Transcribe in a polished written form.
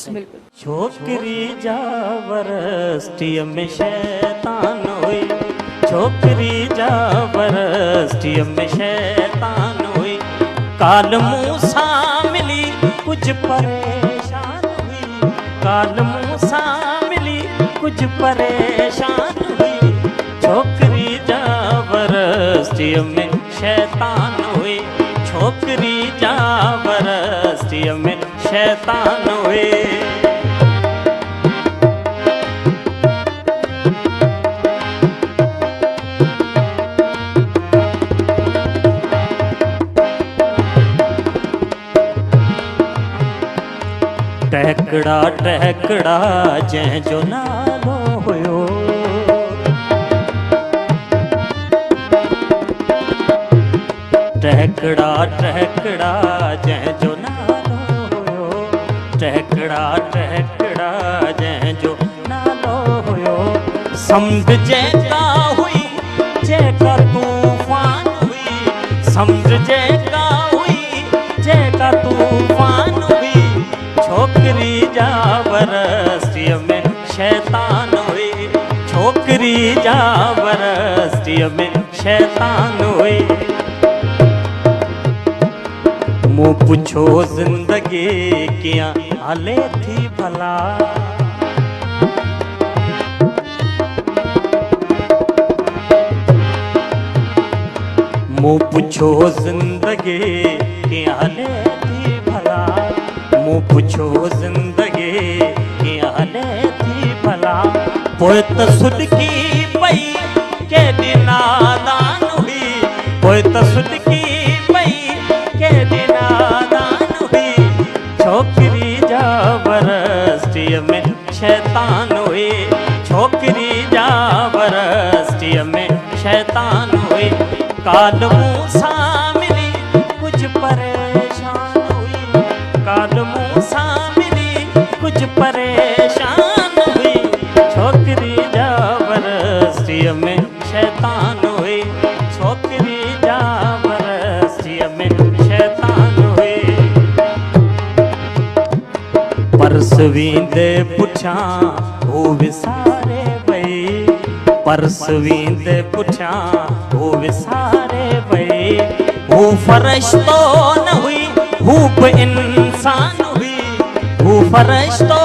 बिल्कुल। छोकरी जाबरस्ती में शैतान हुई, छोकरी जाबरस्ती में शैतान हुई। काल मूसा मिली कुछ परेशान हुई, काल मूसा मिली कुछ परेशान हुई। छोकरी जाबरस्ती में शैतान हुई, छोकरी जाबरस्ती में शैतान हुए। टहकड़ा टहकड़ा जै जो नालो हुयो, टहकड़ा टहकड़ा जै जो टहकड़ा टहकड़ा जै जो नालो हुयो। समुंड जैका हुई जैका तूफान हुई, समुंड जैका हुई जैका तूफान हुई। छोकरी जाबरस्ती में शैतान हुई, छोकरी जाबरस्ती में शैतान हुई। मुँह पूछो जिंदगी क्या हाले थी भला, मुँह पूछो जिंदगी क्या हाले थी भला, मुँह पूछो जिंदगी क्या हाले थी भला। पोए तो सुडकी पई के दिना दान हुई, पोए तो सुडकी पई के दिना दान हुई। छोकरी जाबरस्ती में शैतान हुई, छोकरी जाबरस्ती में शैतान हुई। काल मूसा मिली कुछ परेशान हुई, काल मूसा मिली कुछ परेशान हुई। छोकरी जाबरस्ती में शैतान हुई, छोकरी जाबरस्ती में शैतान हुई। परसवींदे पुछा हो विसारे वई, परसवींदे पुछा हो विसारे वई। हू फरिश्तो न हुई हू बि इंसान हुई, हू फरिश्तो